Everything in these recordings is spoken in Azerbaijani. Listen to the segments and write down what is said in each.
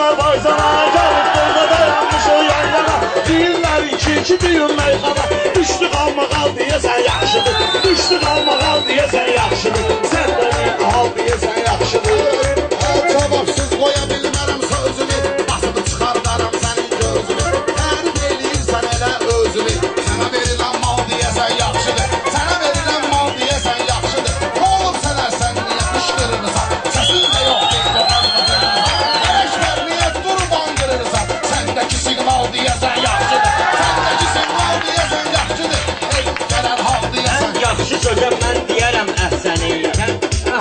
Azərbaycana gəlib burada dayanmış o yan yana. Deyirlər iki düyün meyxana. Düşdü qalmaqal deyəsən yaxşıdır. Düşdü qalmaqal deyəsən yaxşıdır. Sən də bir hal deyəsən yaxşıdır. Cavabsız qoya bilmərəm sözümü. Basıb çıxardaram sənin gözünü. Tərif eləyirsən elə özünü. Sənə verilən mal deyəsən yaxşıdır. Sənə verilən mal deyəsən yaxşıdır. Ne olub sənərsən niyə qışqırırsan? Səsin də yox deyil qoran qızırırsan. Eşlər niyə durub andırırsan? Səndəki siqnal deyəsən yaxşıdır. Səndəki siqnal deyəsən yaxşıdır. Ey gələn hal deyəsən yaxşı sözə mən deyərəm əhsəni.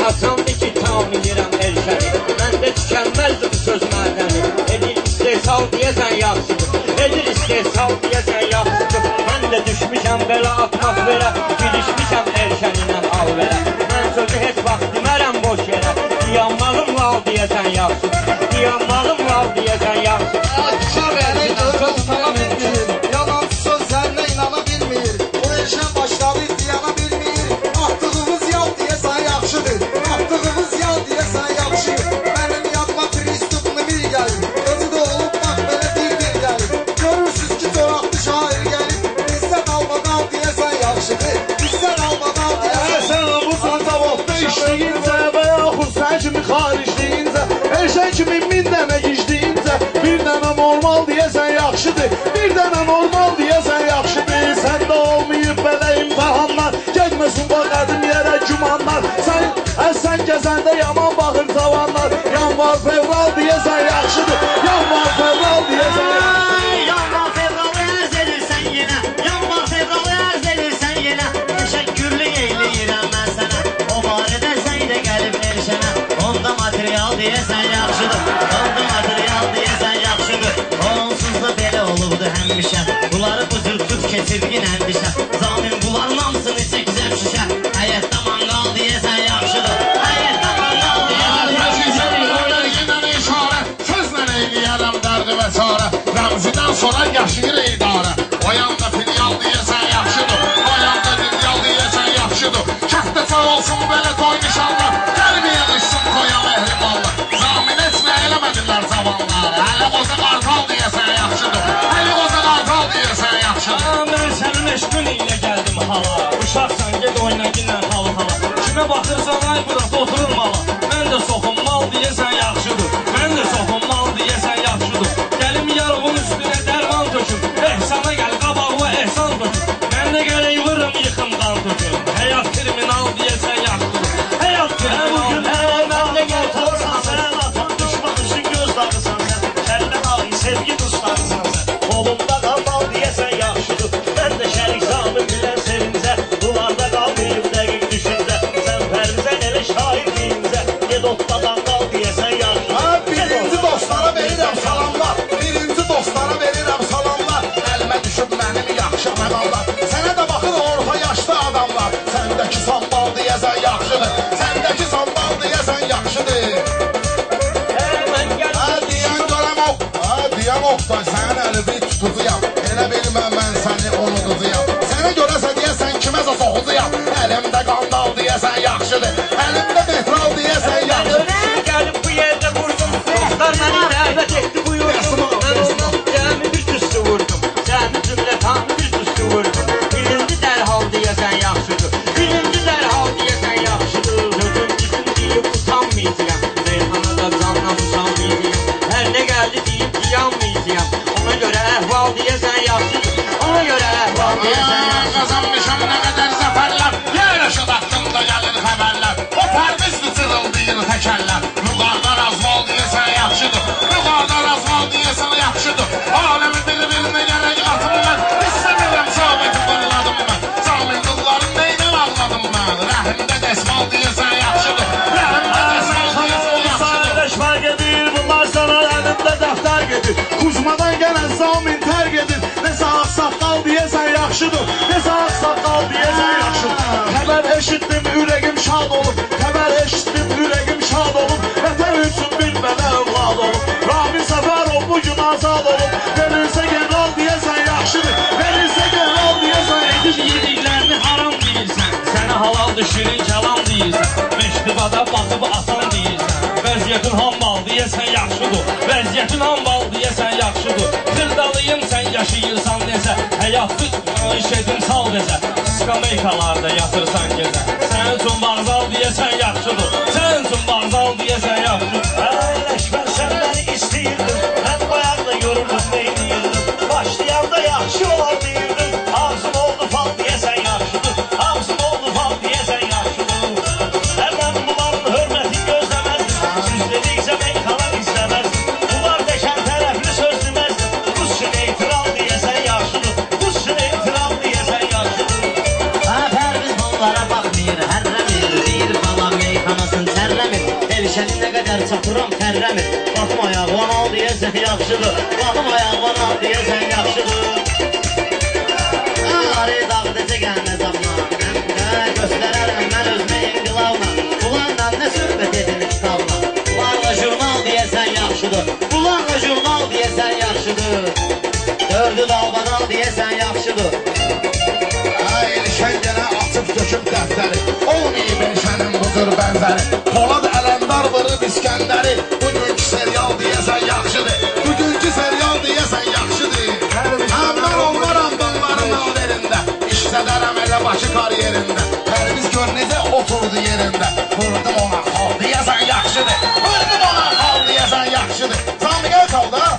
Hasandır ki tam edirəm erşəni. Məndə tükənməzdir bu söz mədəni. Edir istehsal deyəsən yaxşıdır. Edir istehsal deyəsən yaxşıdır. Mən də düşmüşəm belə atmosferə. Girişmişəm erşəninlə alverə. Mən sözü heç vaxt demərəm boş yerə. Diyanmağım lal deyəsən yaxşıdır. Diyanmağım lal deyəsən yaxşıdır. Şəhəri dövə tutana bilmir. Yalan sözlərlə inana bilmir. O erşən başladı diyana bilmir. Atdığımız yal deyəsən yaxşıdır. Atdığımız yal deyəsən yaxşıdır. Mənim yadıma pristupunu bir gəlir. Özü də olub bax belə bir gəlir. Görürsünüz ki coraqlı şair gəlib. Bizdən almadan deyəsən yaxşıdır. Bizdən almadan deyəsən. Sən bu cavabda işləyincə və yaxud sən kimi xaricliyincə, erşən kimi min dənə gizliyincə, bir dənə normal deyəsən yaxşıdır. Bir dənə normal deyəsən yaxşıdır. Səndə olmayıb belə imtihanlar, getməsin bu qədim yerə gümanlar. Sən gəzəndə yaman baxır cavanlar. Yanvar fevral deyəsən yaxşıdır. Yanvar fevral deyəsən yaxşıdır. Yanvar fevralı ərz edirsən yenə. Yanvar fevralı ərz edirsən yenə. Təşəkkürlü eyləyirəm mən sənə. O barədə sən də gəlib erşənə. Onda material deyəsən yaxşıdır. Onda material deyəsən yaxşıdır. Onsuz da belə olubdu həmişə. Bunları bu cür tut keçirgin əndişə. Zamin bunların hamısını çəkəcəm şişə. Həyətdə manqal deyəsən yaxşıdır. Həyətdə manqal deyəsən işarə, sözlə eyləyərəm dərdi və çarə. Rəmzidən sonra yaşayır idarə. O yanda filyal deyəsən yaxşıdır. O yanda dilyal deyəsən yaxşıdır. Kəhtdə sağ olsun belə toy nişanlar. Gəlməyə qışsın koyan məhrimallar. Zamin heç nə eləmədilər zavallar. Hələ qoza qartal deyəsən yaxşıdır. Hələ qoza qartal deyəsən yaxşıdır. Mən sənin eşqin ilə gəldim hala. Uşaqsan ged oyna ginlə halı hala. Kimə baxırsan ay burası oturur mala. Mən də soxum mal deyəsən yaxşıdır. Mən də soxum mal deyəsən yaxşıdır. Gəlim yarğın üstünə dərman töküm. Ehsana gəl qabağıma ehsan töküm. Mən də gələk vırım yıxım qan töküm. Həyat kriminal deyəsən yaxşıdır. Həyat kriminal. Bugün mən də gəl olsan sən atan. Düşman üçün göz dağısan sən. Kəllə dahi sevgi dustağısan sən. Kolumda qalmal deyəsən yaxşıdır. Mən də şərik zamin bilən sevincə. Bunlarda qalmayıb dəqiq düşüncə. Sən fərzən elə şair deyincə. Ged otladan qal deyəsən yaxşıdır. Birinci dostlara verirəm salamlar. Birinci dostlara verirəm salamlar. Əlimə düşüb mənim yaxşı məqallar. Sənə də baxır orta yaşlı adamlar. Səndəki sambal deyəsən yaxşıdır. Səndəki sambal deyəsən yaxşıdır. Deyən görəm oq. Deyən oqdan sənin əli bir tutucuyam. Elə bilməm mən səni unutucuyam. Sənə görəsə deyəsən kiməsə soxucuyam. Əlimdə qandal deyəsən yaxşıdır. Əlimdə metral deyəsən yaxşıdır. Gəlib bu yerdə vurdum. Dostlar məni dəvət etdi buyurdum. Mən ondan cəmi bir tüstü vurdum. Cəmi cümlətanı bir tüstü vurdum. Birinci dərhal deyəsən yaxşıdır. Birinci dərhal deyəsən yaxşıdır. Sözüm bütün deyib utanmayacağım. Reyhanada candan usanmayacağım. Hər nə gəldi deyib diyanmayacağım. Ona görə əhval deyəsən yaxşıdır. Ona görə əhval deyəsən yaxşıdır. Qazanmışam nə qədər zəfərlər. Yerəşid haqqında gəlir xəbərlər. O pərvizdir cırıldayır təkərlər. Yuqarda razval deyəsən yaxşıdır. Yuqarda razval deyəsən yaxşıdır. Aləmi bir-birinə gərək atım mən. İstəmirəm sabiti fırladım mən. Zamin qılların neydən ağladım mən. Rəhimdə dəsmal deyəsən yaxşıdır. Rəhimdə dəsmal deyəsən yaxşıdır. Sənələşmə gedir, bunlar sana əlimdə dəftər gedir. Kuzmadan gələn zamin tərk edir. Nəsə ağsaqqal deyəsən yaxşıdır. Nəsə ağsaqqal deyəsən yaxşıdır. Xəbər eşitdim, ürəqim şad olub. Xəbər eşitdim, ürəqim şad olub. Vətən üçün bir belə övlad olub. Rami Səfərov bugün azad olub. Verilsə general deyəsən yaxşıdır. Verilsə general deyəsən Edib yediklərini haram deyirsən. Sənə halaldır şirin kəlam deyirsən. Meştibada batıb atan deyirsən. Vəziyyətin hammal deyəsən yaxşıdır. Vəziyyət Götünan bal deyəsən yaxşıdır. Xırdalıyım sən yaşayırsan desə, həyatı işedim sal desə, skameykalarda yatırsan gezə. Sənin üçün bağzal deyəsən yaxşıdır. Sənin üçün bağzal deyəsən yaxşıdır. Əyləşmən sən məni istəyirdin, mən bayaqda yorulub neyniyirdim. Başlayanda yaxşı olar deyirdim, ağzım oldu fal deyəsən yaxşıdır. Ağzım oldu fal deyəsən yaxşıdır. Səndən bunların hörməti gözləməzdim, süz dediksə mən kalan istəməzdim. Bunlar dəkən tərəfli söz deməzdim, Rusçun eytiral deyəsən yaxşıdır. Rusçun eytiral deyəsən yaxşıdır. Pərviz bunlara baxmayır, hərrəmir, deyir bala meyxanasın tərləmir. Elşəni nə qədər çapıram tərləmir. Baxım ayağına al deyəsən yaxşıdır. Baxım ayağına al deyəsən yaxşıdır. Arı dağıdıcı gəlməz amma göstərərəm mən özümə inqilabla. Bulanla nə söhbət edilir kitabla. Bulanla jurnal deyəsən yaxşıdır. Bulanla jurnal deyəsən yaxşıdır. Dördü dalbadan deyəsən yaxşıdır. Elşən gənə açıb döküb dəftəri, olmayıb Elşənin bu cür bənzəri. Polad Ələndar vırıb İskəndəri, bugünkü serial deyəsən yaxşıdır. Bugünkü serial deyəsən yaxşıdır. Mən olmaram bunların alverində, işlədərəm elə başı kariyerində. Pərviz gör necə oturdu yerində, vurdum ona xal deyəsən yaxşıdır. Vurdum ona xal deyəsən yaxşıdır. Sami gəl qaldı ha?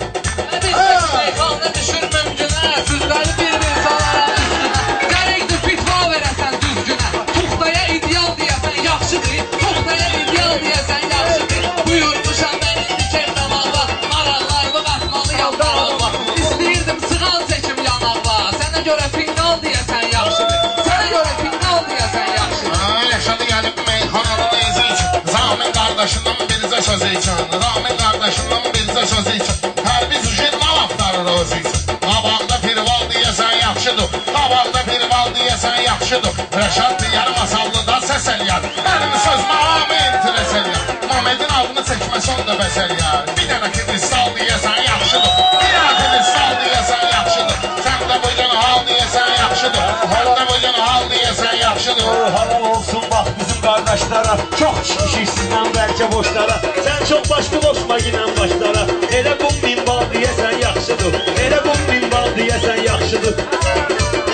Meyxanı düşürməm günə, sözləri bir-bir salaram üstünə. Gərəkdir fitva verəsən düzgünə, Tuxtaya ideal deyəsən yaxşıdır. Tuxtaya ideal deyəsən yaxşıdır. Buyurmuşam mən indi keyfləmaqla, maraqlarımı qatmalı yaldaraqla. İstəyirdim sığal çəkim yanaqla, sənə görə final deyəsən yaxşıdır. Sənə görə final deyəsən yaxşıdır. Yaşadı gəlib meyxananın izi üçün, Zamin qardaşından birizə sözü üçün, Zamin qardaşından birizə sözü üçün. Pərviz jurnal axtarır özü üçün. Qabaqda pirval deyəsən yaxşıdır, qabaqda pirval deyəsən yaxşıdır. Rəşad yarım asallıdan səs eləyər, mənim sözümə hamı interes eləyər. Mamedin adını çəkməsən də bəs eləyər. Bir dənə ki misal deyəsən yaxşıdır, bir dənə ki misal deyəsən yaxşıdır. Sən də bugün hal deyəsən yaxşıdır, sən də bugün hal deyəsən yaxşıdır. Halal olsun bax bizim qardaşlara, çox çıxmışıq sizdən bəlkə boşlara. Sən çox başqa boşma ginən başlara. Elə bum bin bal deyəsən yaxşıdır, elə bum bin bal deyəsən yaxşıdır.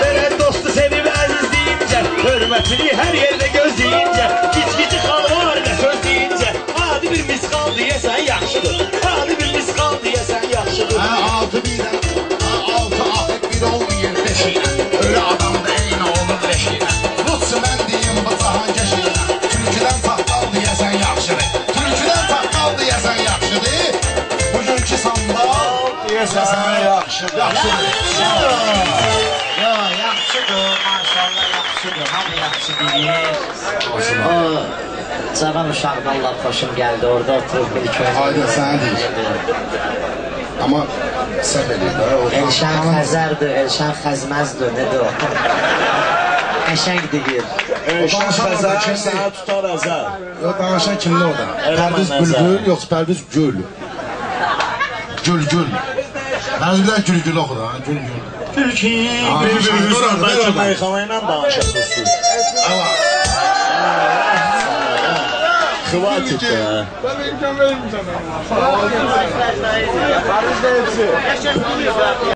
Belə dostu sevib əzizləyincə, hörmətini hər yerdə gözləyincə, gic-gici xal var nə söz deyincə, adi bir misqal deyəsən yaxşıdır, adi bir misqal deyəsən yaxşıdır. Altı birdən, altı ahit bir olmayır beşiyle, ölü adam da eyni olur leşiyle. Rutsu mən deyim bu cahan keşiyle, Türküdən saqqal deyəsən yaxşıdır, Türküdən saqqal deyəsən yaxşıdır. Bugünkü sandal deyəsən yaxşıdır. Yo, yaxşıdır, maşallah yaxşıdır, hamı yaxşı deyir. O cavan uşaqdan Allah xoşum gəldi, orada oturub bir köy. Aydın sənə deyir. Amma səhv eləyir də. Elşən Xəzərdir, Elşən Xəzməzdir, nədir o? Qəşəng deyir. Elşən Xəzər sənə tutar əzər. Danışan kimdir orada? Pərviz Bülbül, yoxsa Pərviz Gül? Gül. Pərviz bir dənə gül oxu da, gül. Türkiye, bəlkə meyxana ilə danışasınız. Хватит. Ben imkan veririm sana.